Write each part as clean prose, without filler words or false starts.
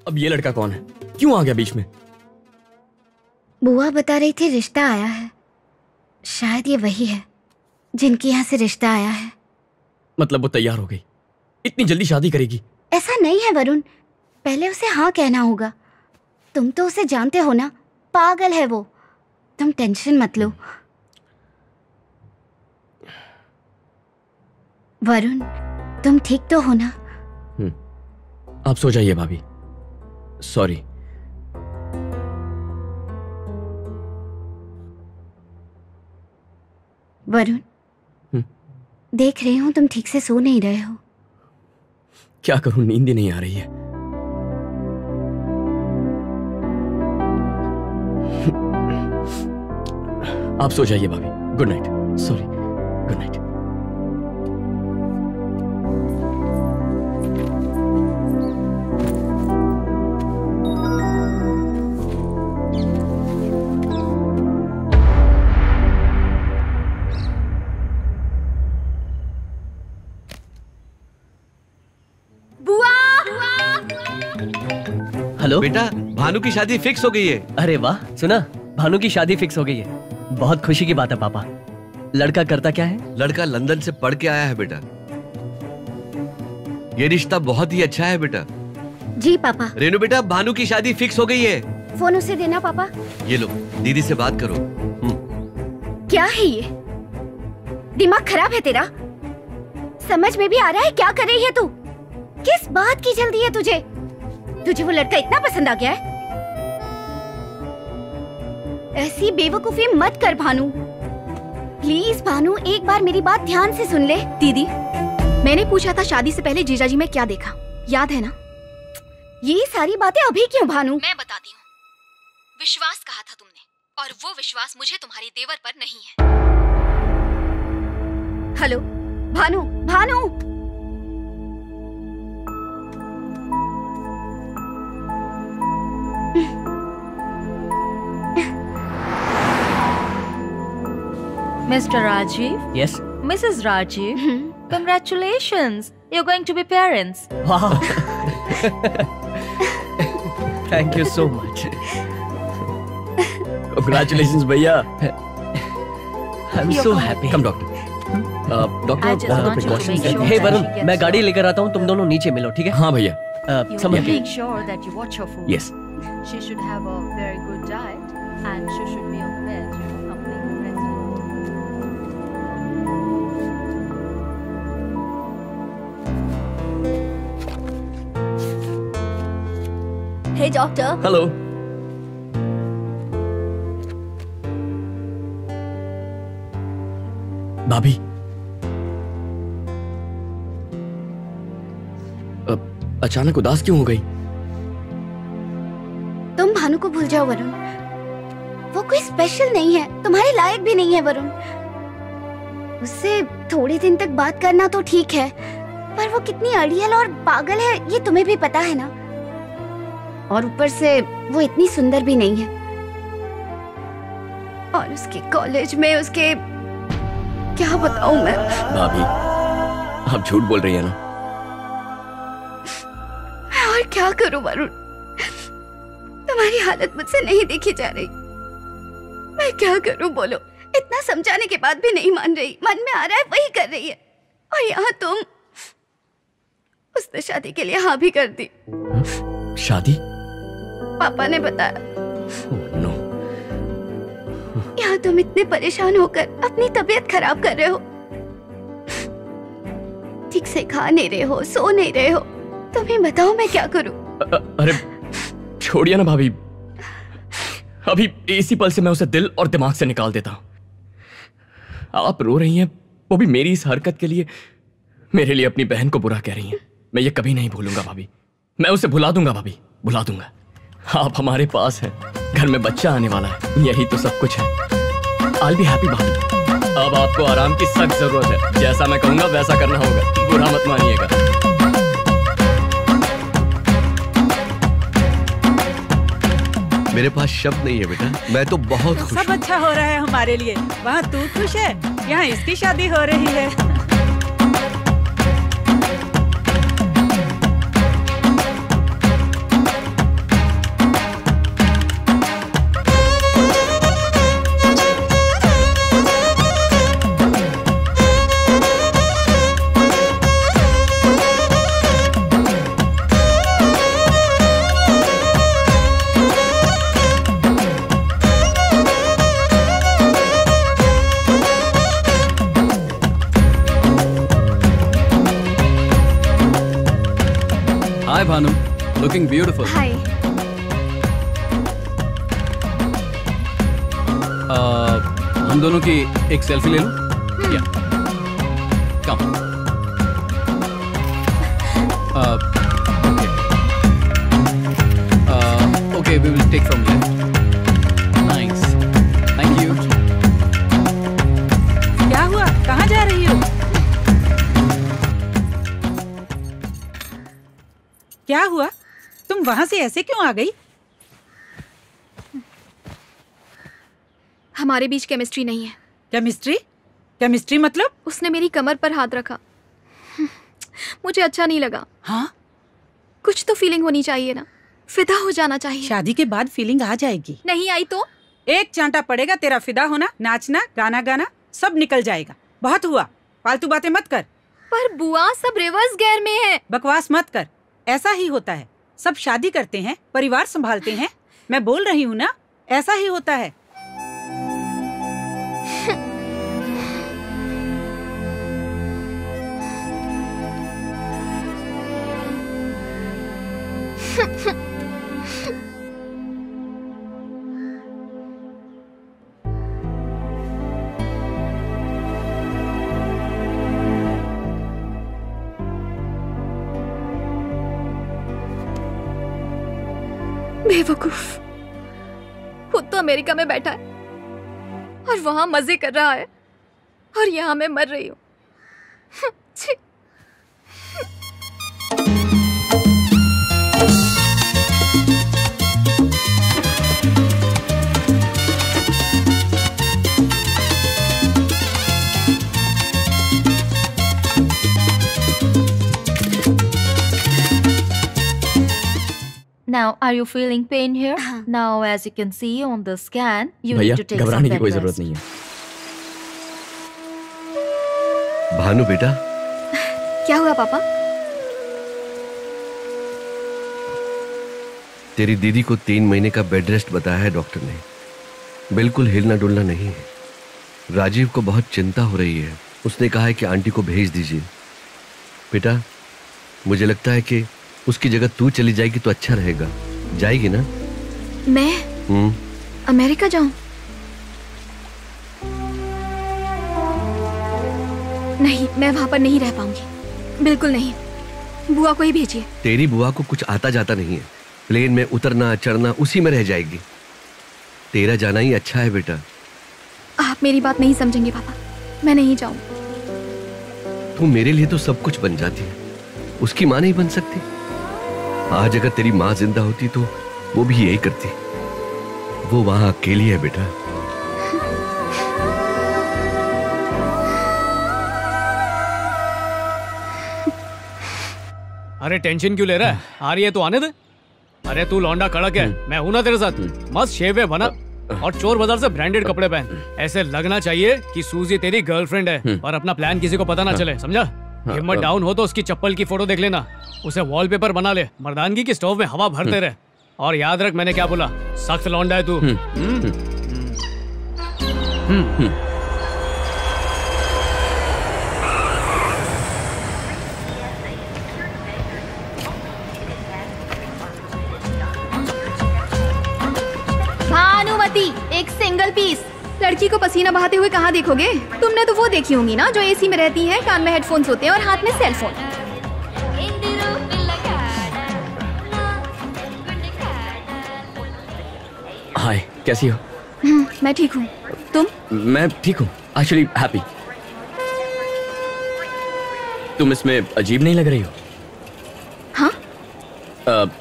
अब ये लड़का कौन है, क्यों आ गया बीच में? बुआ बता रही थी रिश्ता आया है, शायद ये वही है जिनके यहाँ से रिश्ता आया है। मतलब वो तैयार हो गई, इतनी जल्दी शादी करेगी? ऐसा नहीं है वरुण, पहले उसे हाँ कहना होगा। तुम तो उसे जानते हो ना, पागल है वो। तुम टेंशन मत लो। वरुण, तुम ठीक तो हो ना? आप सो जाइए भाभी, सॉरी। वरुण, देख रही हूं तुम ठीक से सो नहीं रहे हो। क्या करूं, नींद ही नहीं आ रही है। आप सो जाइए भाभी, good night. Sorry, good night. Hello बेटा, भानु की शादी फिक्स हो गई है। अरे वाह, सुना भानु की शादी फिक्स हो गई है। बहुत खुशी की बात है पापा। लड़का करता क्या है? लड़का लंदन से पढ़ के आया है बेटा। ये रिश्ता बहुत ही अच्छा है बेटा। जी पापा। रेनू बेटा, भानु की शादी फिक्स हो गई है। फोन उसे देना पापा। ये लो, दीदी से बात करो। क्या है ये? दिमाग खराब है तेरा? समझ में भी आ रहा है क्या कर रही है तू? किस बात की जल्दी है तुझे? तुझे वो लड़का इतना पसंद आ गया है? ऐसी बेवकूफी मत कर भानु। प्लीज भानु, एक बार मेरी बात ध्यान से सुन ले। दीदी, मैंने पूछा था शादी से पहले जीजाजी में क्या देखा, याद है ना? ये सारी बातें अभी क्यों भानु? मैं बताती हूँ। विश्वास कहा था तुमने, और वो विश्वास मुझे तुम्हारी देवर पर नहीं है। Hello Bhanu, Bhanu. Mr. Rajiv? Yes. Mrs. Rajiv? Congratulations! You're going to be parents. Wow. Thank you so much. Congratulations भैया। I'm so happy. Come doctor. Doctor, hey Varun, मैं गाड़ी लेकर आता हूँ, तुम दोनों नीचे मिलो, ठीक है? हाँ भैया। You're making sure that you watch her food. Yes. She should have a very good diet and she should be on bed, completely rested. Hey doctor. Hello. भाभी, अचानक उदास क्यों हो गई? तुम भानु को भूल जाओ वरुण। वो कोई स्पेशल नहीं है, तुम्हारे लायक भी नहीं है वरुण। उससे थोड़े दिन तक बात करना तो ठीक है, पर वो कितनी अड़ियल और पागल है ये तुम्हें भी पता है ना। और ऊपर से वो इतनी सुंदर भी नहीं है। और उसके कॉलेज में उसके, क्या बताऊं मैं। भाभी, आप झूठ बोल रही है ना? मैं और क्या करूं वरुण, तुम्हारी हालत मुझसे नहीं देखी जा रही। मैं क्या करूं बोलो? इतना समझाने के बाद भी नहीं मान रही। मन में आ रहा है वही कर रही है, और यहाँ तुम। उसने शादी के लिए हाँ भी कर दी। शादी? पापा ने बताया। नो। यहाँ तुम इतने परेशान होकर अपनी तबीयत खराब कर रहे हो, ठीक से खा नहीं रहे हो, सो नहीं रहे हो। तुम्हें बताओ मैं क्या करूं? अरे छोड़िए ना भाभी, अभी इसी पल से मैं उसे दिल और दिमाग से निकाल देता हूं। आप रो रही हैं, वो भी मेरी इस हरकत के लिए। मेरे लिए अपनी बहन को बुरा कह रही हैं। मैं ये कभी नहीं भूलूंगा भाभी। मैं उसे भुला दूंगा भाभी, भुला दूंगा। आप हमारे पास हैं, घर में बच्चा आने वाला है, यही तो सब कुछ है। I'll be happy भाभी। अब आपको आराम की सख्त जरूरत है। जैसा मैं कहूंगा वैसा करना होगा, बुरा मत मानिएगा। मेरे पास शब्द नहीं है बेटा, मैं तो बहुत खुश हूँ। सब अच्छा हो रहा है हमारे लिए। वहाँ तू खुश है, यहाँ इसकी शादी हो रही है। Hi Bhanu, looking beautiful. हाय। हम दोनों की एक सेल्फी ले लूं? या कम। Okay, we will take from left. Nice. Thank you. क्या हुआ? कहाँ जा रही हो? क्या हुआ? तुम वहाँ से ऐसे क्यों आ गई? हमारे बीच केमिस्ट्री नहीं है। केमिस्ट्री? केमिस्ट्री मतलब? उसने मेरी कमर पर हाथ रखा, मुझे अच्छा नहीं लगा। हाँ? कुछ तो फीलिंग होनी चाहिए ना, फिदा हो जाना चाहिए। शादी के बाद फीलिंग आ जाएगी। नहीं आई तो? एक चांटा पड़ेगा तेरा फिदा होना, नाचना, गाना गाना सब निकल जाएगा। बहुत हुआ, फालतू बातें मत कर। पर बुआ सब रिवर्स गियर में है। बकवास मत कर, ऐसा ही होता है। सब शादी करते हैं, परिवार संभालते हैं। मैं बोल रही हूँ ना, ऐसा ही होता है। बेवकूफ, खुद तो अमेरिका में बैठा है और वहां मजे कर रहा है और यहाँ मैं मर रही हूँ। छी। Now, are you feeling pain here? Now, as you can see on the scan, you भैया, need to take some घबराने की bed कोई rest. जरूरत नहीं है। भानु बेटा, क्या हुआ पापा? तेरी दीदी को 3 महीने का बेड रेस्ट बताया है डॉक्टर ने। बिल्कुल हिलना डुलना नहीं है। राजीव को बहुत चिंता हो रही है। उसने कहा है कि आंटी को भेज दीजिए। बेटा, मुझे लगता है कि उसकी जगह तू चली जाएगी तो अच्छा रहेगा। जाएगी ना? मैं अमेरिका जाऊं? नहीं, मैं वहां पर नहीं रह पाऊंगी, बिल्कुल नहीं। बुआ को ही भेजिए। तेरी बुआ को कुछ आता जाता नहीं है। प्लेन में उतरना चढ़ना उसी में रह जाएगी। तेरा जाना ही अच्छा है बेटा। आप मेरी बात नहीं समझेंगे पापा, मैं नहीं जाऊं। तू मेरे लिए तो सब कुछ बन जाती है, उसकी माँ नहीं बन सकती? आज अगर तेरी माँ जिंदा होती तो वो भी यही करती। वो वहां अकेली है बेटा। अरे टेंशन क्यों ले रहा है? आ रही है तो आने दे। अरे तू लौंडा कड़क है, मैं हूं ना तेरे साथ। मस्त शेव है बना और चोर बाजार से ब्रांडेड कपड़े पहन। ऐसे लगना चाहिए कि सूजी तेरी गर्लफ्रेंड है और अपना प्लान किसी को पता ना चले, समझा? हिम्मत डाउन हो तो उसकी चप्पल की फोटो देख लेना, उसे वॉलपेपर बना ले, मर्दानगी की स्टोव में हवा भरते रहे। और याद रख मैंने क्या बोला, सख्त लौंडा है तू। भानुमति, एक सिंगल पीस। लड़की को पसीना बहाते हुए कहाँ देखोगे? तुमने तो वो देखी होंगी ना जो एसी में रहती है, कान में हेडफोन्स होते हैं और हाथ में सेलफोन। हाय, कैसी हो? मैं ठीक हूँ, तुम? मैं ठीक हूँ, एक्चुअली हैप्पी। तुम इसमें अजीब नहीं लग रही हो। हाँ?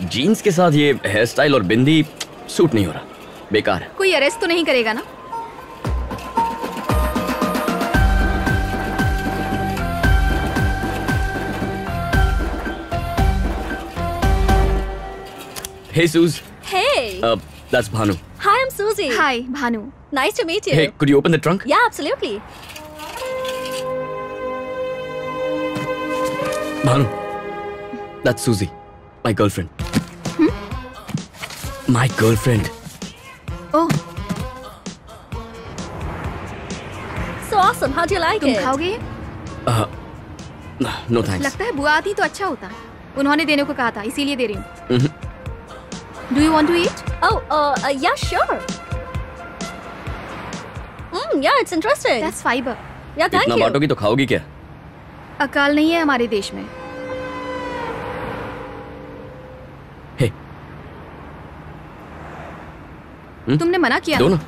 जीन्स के साथ ये हेयर स्टाइल और बिंदी सूट नहीं हो रहा, बेकार है। कोई अरेस्ट तो नहीं करेगा ना? Hey Suz. Hey. That's Bhanu. Hi, I'm Susie. Hi, Bhanu. Nice to meet you. Hey, could you open the trunk? Yeah, absolutely. Bhanu. That's Susie, my girlfriend. My girlfriend. Oh. So awesome. How do you like तुम it? खाओगे? No thanks. लगता है बुआ आती तो अच्छा होता। उन्होंने देने को कहा था, इसीलिए दे रही हूँ। Do you want to eat? Oh, yeah, sure. Yeah, it's interesting. That's fiber. Yeah, thank इतना you. बांटोगी तो खाओगी क्या? अकाल नहीं है हमारे देश में। हे। तुमने मना किया। दो ना।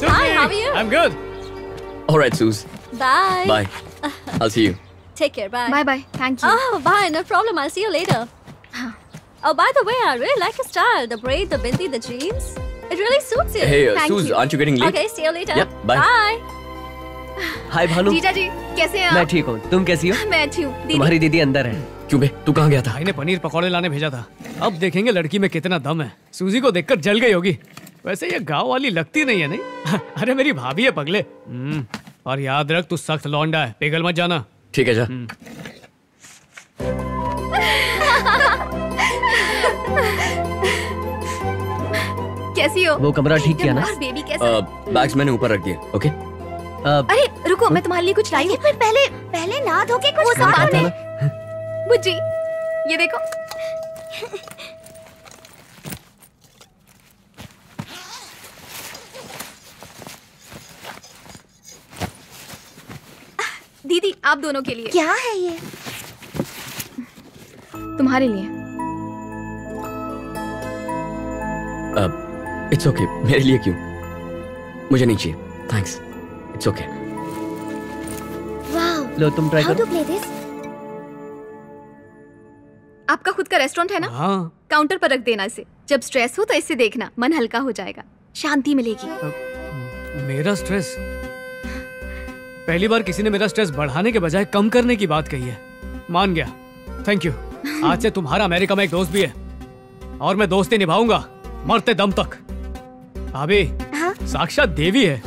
Hi, how are you? I'm good. All right, Suze. Bye. Bye. I'll see you. Take care. Bye. Bye bye. Thank you. Oh, bye. No problem. I'll see you later. Oh, by the way, I really like your style. The braid, the binti, the jeans. It really suits you. Hey, Thank Suze, you. aren't you getting late? Okay, see you later. Yeah, bye. Bye. हाय भानु। जीजा जी कैसे हैं मैं आप? ठीक हूँ, तुम कैसी हो? मैं अच्छी हूँ। दीदी तुम्हारी दीदी अंदर है। क्यों बे? तू कहाँ गया था? भाई ने पनीर पकौड़े लाने भेजा था। अब देखेंगे लड़की में कितना दम है। सूजी को देखकर जल गई होगी। वैसे ये गांव वाली लगती नहीं है, नहीं? अरे मेरी भाभी है पगले। और याद रख, तू सख्त लौंडा है, पिघल मत जाना। ठीक है जा। कैसी हो? वो कमरा ठीक किया ना? और बेबी कैसा है? बैग्स मैंने ऊपर रख दिए। ओके? अरे रुको, मैं तुम्हारे लिए कुछ लाई हूँ। पर पहले नहा धो के कुछ वो सब खा बाद लो। में। बुज्जी, ये देखो। दीदी आप दोनों के लिए। क्या है ये? तुम्हारे लिए। It's okay. मेरे लिए क्यों? मुझे नहीं चाहिए। थैंक्स। It's okay. वाओ। लो तुम ट्राई How करो। to play this? आपका खुद का रेस्टोरेंट है ना? हाँ। काउंटर पर रख देना इसे। जब स्ट्रेस हो तो इससे देखना, मन हल्का हो जाएगा, शांति मिलेगी। मेरा स्ट्रेस? पहली बार किसी ने मेरा स्ट्रेस बढ़ाने के बजाय कम करने की बात कही है। मान गया। Thank you. आज से तुम्हारा अमेरिका में एक दोस्त भी है और मैं दोस्ती निभाऊंगा मरते दम तक। भाभी, हाँ? साक्षात देवी है।